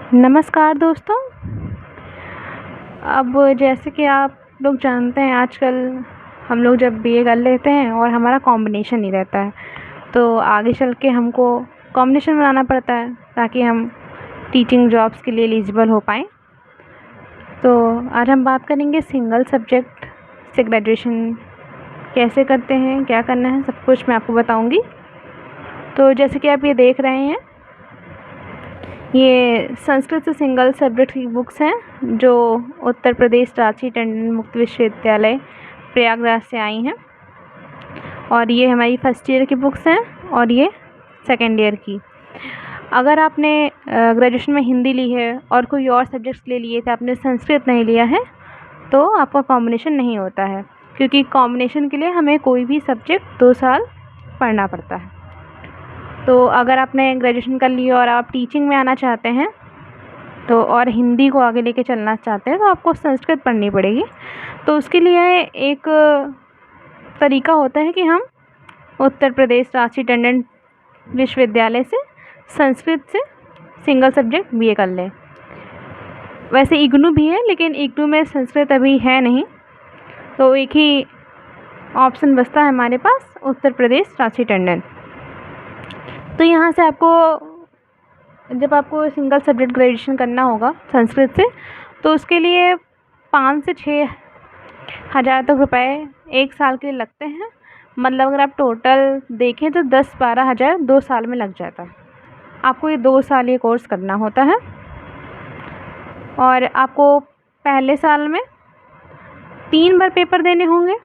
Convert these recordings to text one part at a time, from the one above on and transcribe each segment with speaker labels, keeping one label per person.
Speaker 1: नमस्कार दोस्तों। अब जैसे कि आप लोग जानते हैं, आजकल हम लोग जब बीए कर लेते हैं और हमारा कॉम्बिनेशन नहीं रहता है, तो आगे चल के हमको कॉम्बिनेशन बनाना पड़ता है ताकि हम टीचिंग जॉब्स के लिए एलिजिबल हो पाएँ। तो आज हम बात करेंगे सिंगल सब्जेक्ट से ग्रेजुएशन कैसे करते हैं, क्या करना है, सब कुछ मैं आपको बताऊंगी। तो जैसे कि आप ये देख रहे हैं, ये संस्कृत से सिंगल सब्जेक्ट की बुक्स हैं जो उत्तर प्रदेश रांची टंडन मुक्त विश्वविद्यालय प्रयागराज से आई हैं। और ये हमारी फर्स्ट ईयर की बुक्स हैं और ये सेकेंड ईयर की। अगर आपने ग्रेजुएशन में हिंदी ली है और कोई और सब्जेक्ट्स ले लिए थे, आपने संस्कृत नहीं लिया है, तो आपका कॉम्बिनेशन नहीं होता है, क्योंकि कॉम्बिनेशन के लिए हमें कोई भी सब्जेक्ट 2 साल पढ़ना पड़ता है। तो अगर आपने ग्रेजुएशन कर लिया और आप टीचिंग में आना चाहते हैं तो और हिंदी को आगे लेके चलना चाहते हैं, तो आपको संस्कृत पढ़नी पड़ेगी। तो उसके लिए एक तरीका होता है कि हम उत्तर प्रदेश रांची टंडन विश्वविद्यालय से संस्कृत से सिंगल सब्जेक्ट बीए कर लें। वैसे इग्नू भी है, लेकिन इग्नू में संस्कृत अभी है नहीं, तो एक ही ऑप्शन बचता है हमारे पास, उत्तर प्रदेश रांची टंडन। तो यहाँ से जब आपको सिंगल सब्जेक्ट ग्रेजुएशन करना होगा संस्कृत से, तो उसके लिए 5 से 6 हज़ार तक रुपए एक साल के लिए लगते हैं। मतलब अगर आप टोटल देखें तो 10-12 हज़ार 2 साल में लग जाता है। आपको ये 2 साल ये कोर्स करना होता है और आपको पहले साल में 3 बार पेपर देने होंगे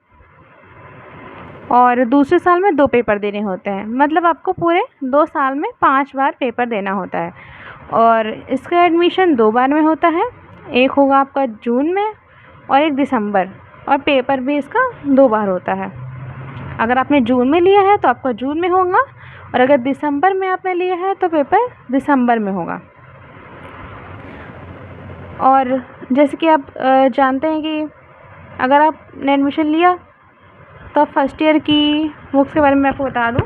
Speaker 1: और दूसरे साल में 2 पेपर देने होते हैं। मतलब आपको पूरे 2 साल में 5 बार पेपर देना होता है। और इसका एडमिशन 2 बार में होता है, एक होगा आपका जून में और एक दिसंबर, और पेपर भी इसका 2 बार होता है। अगर आपने जून में लिया है तो आपका जून में होगा, और अगर दिसंबर में आपने लिया है तो पेपर दिसंबर में होगा। और जैसे कि आप जानते हैं कि अगर आपने एडमिशन लिया तो फर्स्ट ईयर की बुक्स के बारे में आपको बता दूं।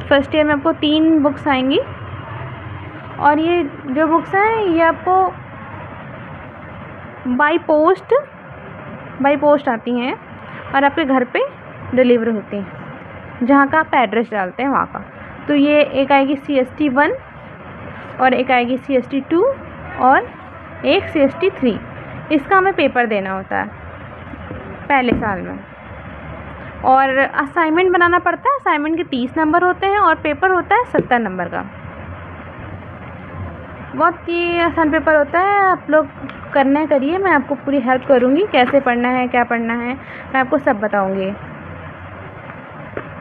Speaker 1: फर्स्ट ईयर में आपको 3 बुक्स आएंगी, और ये जो बुक्स हैं ये आपको बाई पोस्ट आती हैं और आपके घर पे डिलीवर होती हैं, जहाँ का आप एड्रेस डालते हैं वहाँ का। तो ये एक आएगी CST 1 और एक आएगी CST 2 और एक CST 3। इसका हमें पेपर देना होता है पहले साल में, और असाइनमेंट बनाना पड़ता है। असाइनमेंट के 30 नंबर होते हैं और पेपर होता है 70 नंबर का। बहुत ही आसान पेपर होता है, आप लोग करिए। मैं आपको पूरी हेल्प करूँगी, कैसे पढ़ना है, क्या पढ़ना है, मैं आपको सब बताऊँगी,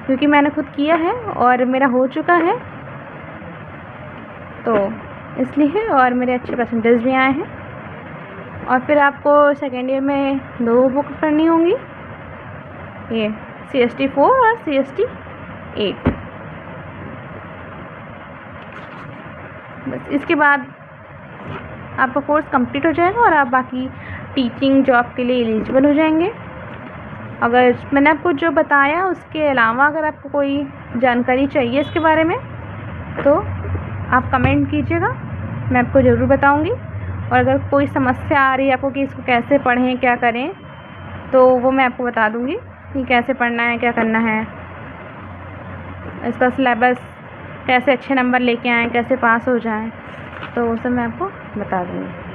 Speaker 1: क्योंकि मैंने खुद किया है और मेरा हो चुका है, तो इसलिए। और मेरे अच्छे परसेंटेज भी आए हैं। और फिर आपको सेकेंड ईयर में 2 बुक पढ़नी होंगी, ये CST 4 और CST 8। बस इसके बाद आपका कोर्स कंप्लीट हो जाएगा और आप बाकी टीचिंग जॉब के लिए एलिजिबल हो जाएंगे। अगर मैंने आपको जो बताया उसके अलावा अगर आपको कोई जानकारी चाहिए इसके बारे में, तो आप कमेंट कीजिएगा, मैं आपको ज़रूर बताऊंगी। और अगर कोई समस्या आ रही है आपको कि इसको कैसे पढ़ें, क्या करें, तो वो मैं आपको बता दूंगी कि कैसे पढ़ना है, क्या करना है, इसका सिलेबस, कैसे अच्छे नंबर लेके आएँ, कैसे पास हो जाएं, तो वो सब मैं आपको बता दूँगी।